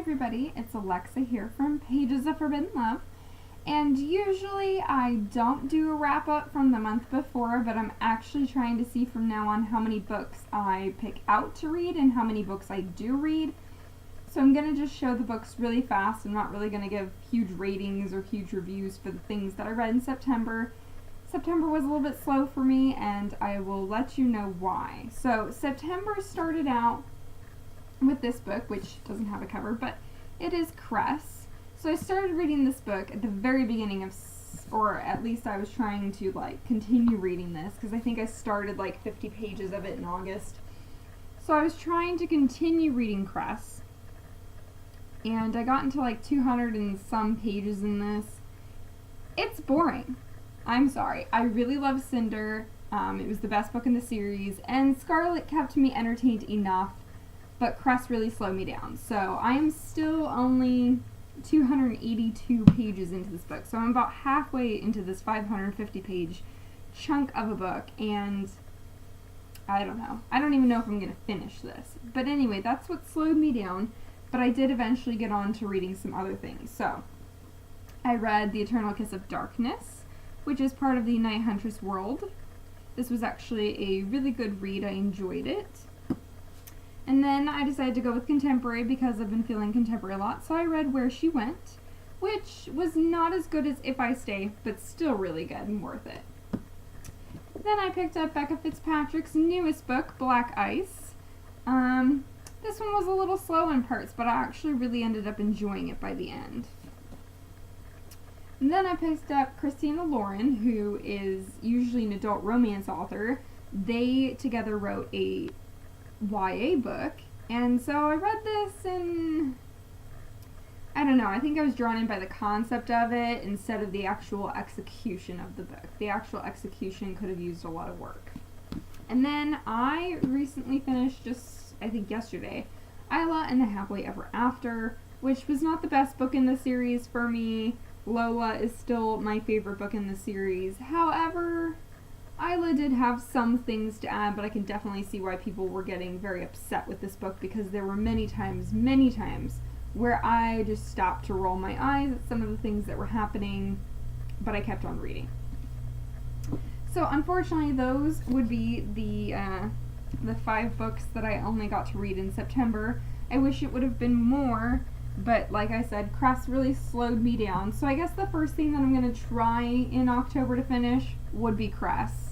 everybody, it's Alexa here from Pages of Forbidden Love, and usually I don't do a wrap-up from the month before, but I'm actually trying to see from now on how many books I pick out to read and how many books I do read. So I'm going to just show the books really fast. I'm not really going to give huge ratings or huge reviews for the things that I read in September. September was a little bit slow for me, and I will let you know why. So September started out with this book, which doesn't have a cover, but it is Cress. So I started reading this book at the very beginning of, or at least I was trying to continue reading this, because I think I started 50 pages of it in August. So I was trying to continue reading Cress, and I got into 200 and some pages in this. It's boring. I'm sorry. I really love Cinder. It was the best book in the series, and Scarlet kept me entertained enough, but Cress really slowed me down. So I am still only 282 pages into this book. So I'm about halfway into this 550 page chunk of a book, and I don't know. I don't even know if I'm going to finish this. But anyway, that's what slowed me down, but I did eventually get on to reading some other things. So I read The Eternal Kiss of Darkness, which is part of the Night Huntress world. This was actually a really good read. I enjoyed it. And then I decided to go with contemporary because I've been feeling contemporary a lot, so I read Where She Went, which was not as good as If I Stay, but still really good and worth it. Then I picked up Becca Fitzpatrick's newest book, Black Ice. This one was a little slow in parts, but I actually really ended up enjoying it by the end. And then I picked up Christina Lauren, who is usually an adult romance author. They together wrote a YA book, and so I read this, and I don't know, I think I was drawn in by the concept of it instead of the actual execution of the book. The actual execution could have used a lot of work. And then I recently finished, just I think yesterday, Isla and the Happily Ever After, which was not the best book in the series for me. Lola is still my favorite book in the series. However, Isla did have some things to add, but I can definitely see why people were getting very upset with this book, because there were many times where I just stopped to roll my eyes at some of the things that were happening, but I kept on reading. So unfortunately, those would be the 5 books that I only got to read in September. I wish it would have been more, but like I said, Cress really slowed me down. So I guess the first thing that I'm going to try in October to finish would be Cress.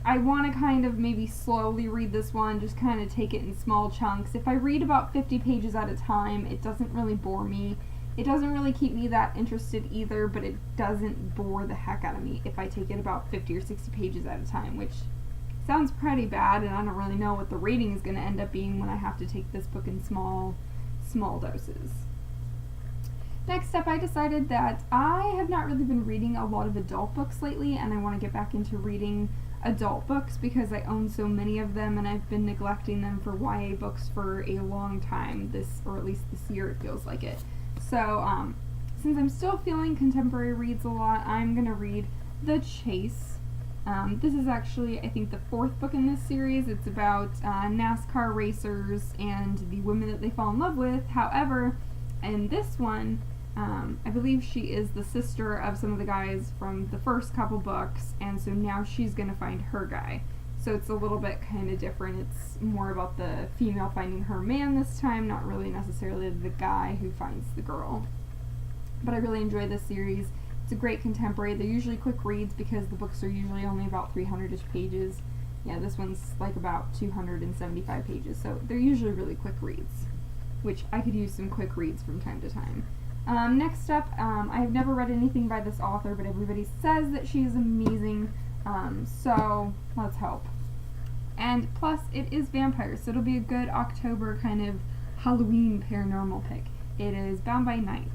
I want to kind of maybe slowly read this one, just kind of take it in small chunks. If I read about 50 pages at a time, it doesn't really bore me. It doesn't really keep me that interested either, but it doesn't bore the heck out of me if I take it about 50 or 60 pages at a time, which sounds pretty bad, and I don't really know what the rating is going to end up being when I have to take this book in small doses. Next up, I decided that I have not really been reading a lot of adult books lately, and I want to get back into reading adult books because I own so many of them, and I've been neglecting them for YA books for a long time, or at least this year it feels like it. So, since I'm still feeling contemporary reads a lot, I'm going to read The Chase. This is actually, I think, the 4th book in this series. It's about NASCAR racers and the women that they fall in love with. However, in this one, I believe she is the sister of some of the guys from the first couple books, and so now she's going to find her guy. So it's a little bit kind of different. It's more about the female finding her man this time, not really necessarily the guy who finds the girl. But I really enjoy this series. It's a great contemporary. They're usually quick reads because the books are usually only about 300-ish pages. Yeah, this one's about 275 pages, so they're usually really quick reads, which I could use some quick reads from time to time. Next up, I have never read anything by this author, but everybody says that she is amazing, so let's hope. And plus, it is vampires, so it'll be a good October kind of Halloween paranormal pick. It is Bound by Night.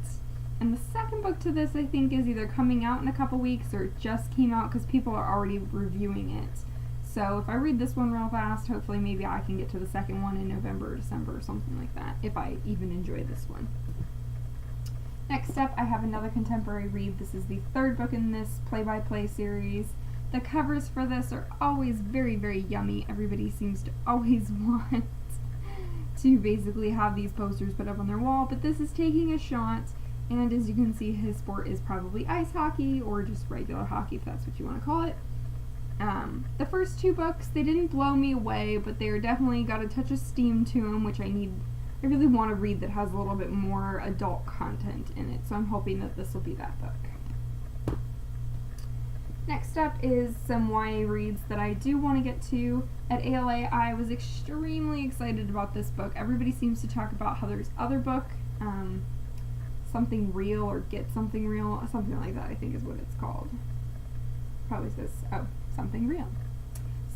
And the second book to this, I think, is either coming out in a couple weeks or it just came out because people are already reviewing it. So if I read this one real fast, hopefully maybe I can get to the second one in November or December or something like that, if I even enjoy this one. Next up, I have another contemporary read. This is the 3rd book in this play-by-play series. The covers for this are always very, very yummy. Everybody seems to always want to basically have these posters put up on their wall, but this is taking a shot, and as you can see, his sport is probably ice hockey or just regular hockey, if that's what you want to call it. The first 2 books, they didn't blow me away, but they're definitely got a touch of steam to them, which I really want to read that has a little bit more adult content in it, so I'm hoping that this will be that book. Next up is some YA reads that I do want to get to. At ALA, I was extremely excited about this book. Everybody seems to talk about how there's other book, Something Real or Get Something Real, something like that I think is what it's called. Probably says, Something Real.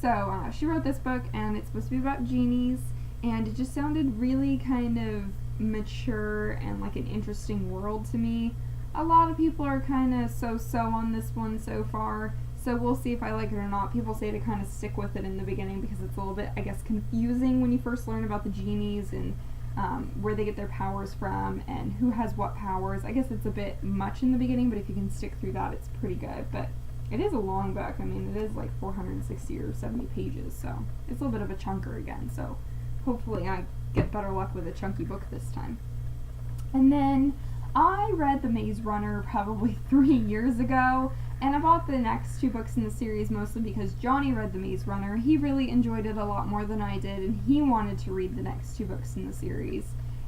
So she wrote this book, and it's supposed to be about genies, and it just sounded really kind of mature and like an interesting world to me. A lot of people are kind of so-so on this one so far, so we'll see if I like it or not. People say to kind of stick with it in the beginning because it's a little bit, I guess, confusing when you first learn about the genies and where they get their powers from and who has what powers. I guess it's a bit much in the beginning, but if you can stick through that, it's pretty good. But it is a long book. I mean, it is like 460 or 70 pages, so it's a little bit of a chunker again, so hopefully I get better luck with a chunky book this time. And then I read The Maze Runner probably 3 years ago, and I bought the next 2 books in the series mostly because Johnny read The Maze Runner. He really enjoyed it a lot more than I did, and he wanted to read the next 2 books in the series.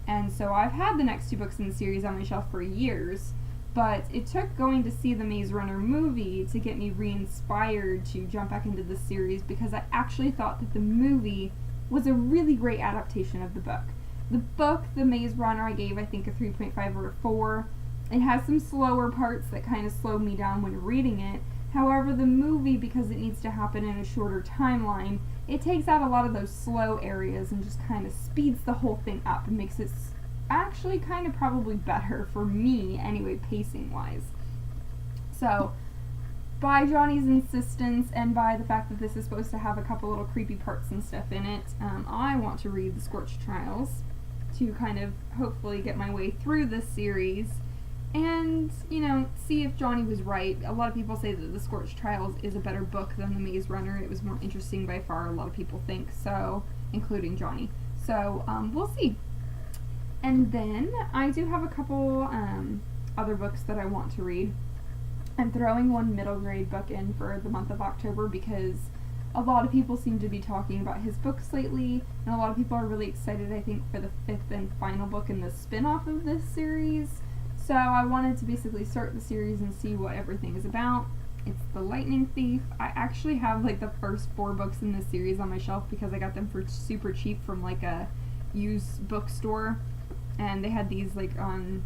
And so I've had the next 2 books in the series on my shelf for years, but it took going to see the Maze Runner movie to get me re-inspired to jump back into the series, because I actually thought that the movie was a really great adaptation of the book. The book, The Maze Runner, I gave, I think, a 3.5 or a 4. It has some slower parts that kind of slowed me down when reading it. However, the movie, because it needs to happen in a shorter timeline, it takes out a lot of those slow areas and just kind of speeds the whole thing up and makes it actually kind of probably better for me, anyway, pacing-wise. So, by Johnny's insistence and by the fact that this is supposed to have a couple little creepy parts and stuff in it, I want to read The Scorched Trials to kind of hopefully get my way through this series and, see if Johnny was right. A lot of people say that The Scorched Trials is a better book than The Maze Runner. It was more interesting by far, a lot of people think so, including Johnny. So, we'll see. And then, I do have a couple other books that I want to read. I'm throwing one middle grade book in for the month of October because a lot of people seem to be talking about his books lately, and a lot of people are really excited, I think, for the 5th and final book in the spin-off of this series. So I wanted to basically start the series and see what everything is about. It's The Lightning Thief. I actually have like the first 4 books in this series on my shelf because I got them for super cheap from like a used bookstore, and they had these like on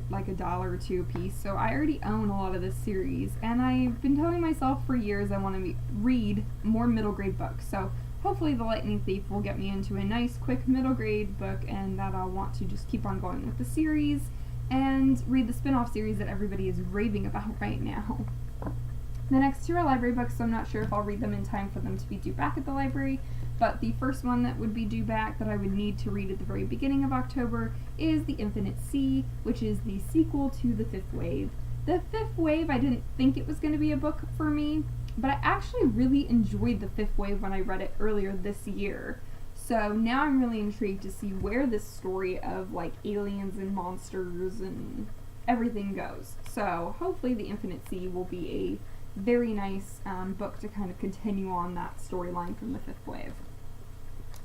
like $1 or $2 a piece, so I already own a lot of this series, and I've been telling myself for years I want to read more middle grade books, so hopefully The Lightning Thief will get me into a nice quick middle grade book, and that I'll want to just keep on going with the series and read the spin-off series that everybody is raving about right now. The next 2 are library books, so I'm not sure if I'll read them in time for them to be due back at the library, but the first one that would be due back that I would need to read at the very beginning of October is The Infinite Sea, which is the sequel to The Fifth Wave. The Fifth Wave, I didn't think it was going to be a book for me, but I actually really enjoyed The Fifth Wave when I read it earlier this year. So now I'm really intrigued to see where this story of like aliens and monsters and everything goes. So hopefully The Infinite Sea will be a very nice book to kind of continue on that storyline from The Fifth Wave.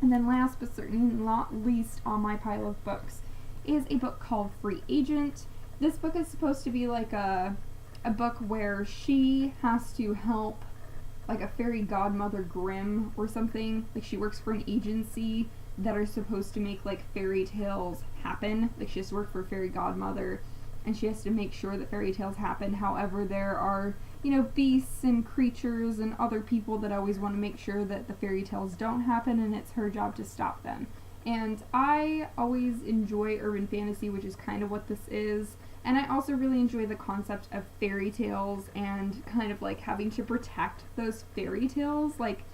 And then last but certainly not least on my pile of books is a book called Free Agent. This book is supposed to be like a book where she has to help like a fairy godmother Grimm or something. Like she works for an agency that are supposed to make like fairy tales happen. Like she has to work for a fairy godmother and she has to make sure that fairy tales happen. However, there are, beasts and creatures and other people that always want to make sure that the fairy tales don't happen, and it's her job to stop them. And I always enjoy urban fantasy, which is kind of what this is. And I also really enjoy the concept of fairy tales and kind of like having to protect those fairy tales. Like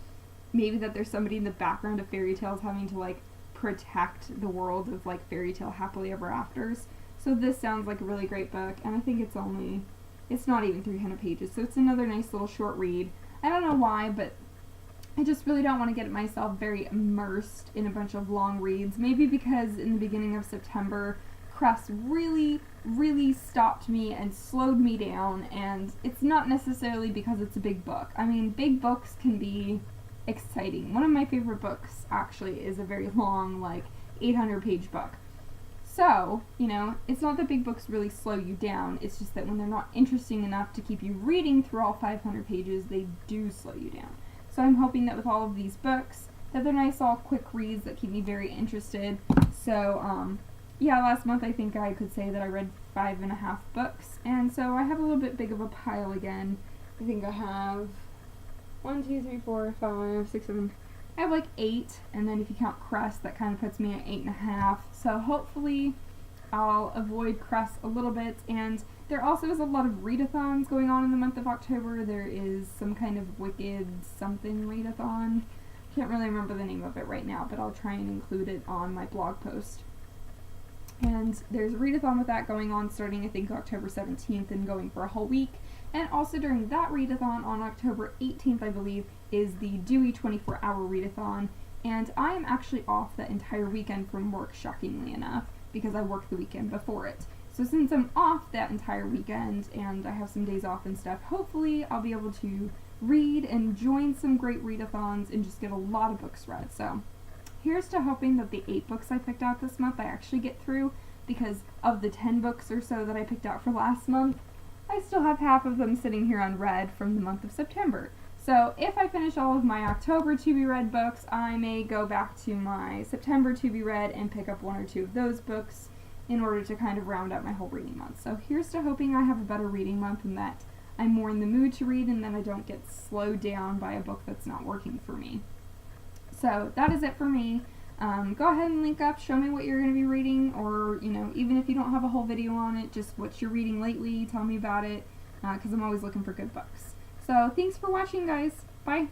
maybe that there's somebody in the background of fairy tales having to like protect the world of like fairy tale happily ever afters. So this sounds like a really great book, and I think it's not even 300 pages, so it's another nice little short read. I don't know why, but I just really don't want to get myself very immersed in a bunch of long reads. Maybe because in the beginning of September, Crest really stopped me and slowed me down, and it's not necessarily because it's a big book. I mean, big books can be exciting. One of my favorite books, actually, is a very long, like, 800-page book. So, it's not that big books really slow you down, it's just that when they're not interesting enough to keep you reading through all 500 pages, they do slow you down. So I'm hoping that with all of these books, that they're nice, all quick reads that keep me very interested. So, last month I think I could say that I read 5.5 books, and so I have a little bit big of a pile again. I think I have 1, 2, 3, 4, 5, 6, 7. I have like 8, and then if you count Crest, that kind of puts me at 8.5. So hopefully I'll avoid Crest a little bit, and there also is a lot of readathons going on in the month of October. There is some kind of Wicked something readathon. Can't really remember the name of it right now, but I'll try and include it on my blog post. And there's a readathon with that going on starting I think October 17th and going for a whole week. And also during that readathon on October 18th, I believe, is the Dewey 24-hour readathon. And I am actually off that entire weekend from work, shockingly enough, because I work the weekend before it. So since I'm off that entire weekend and I have some days off and stuff, hopefully I'll be able to read and join some great readathons and just get a lot of books read. So here's to hoping that the 8 books I picked out this month I actually get through, because of the 10 books or so that I picked out for last month, I still have half of them sitting here unread from the month of September. So if I finish all of my October to-be-read books, I may go back to my September to-be-read and pick up 1 or 2 of those books in order to kind of round out my whole reading month. So here's to hoping I have a better reading month and that I'm more in the mood to read and then I don't get slowed down by a book that's not working for me. So that is it for me. Go ahead and link up, show me what you're going to be reading, or, even if you don't have a whole video on it, just what you're reading lately, tell me about it, because I'm always looking for good books. So thanks for watching, guys. Bye.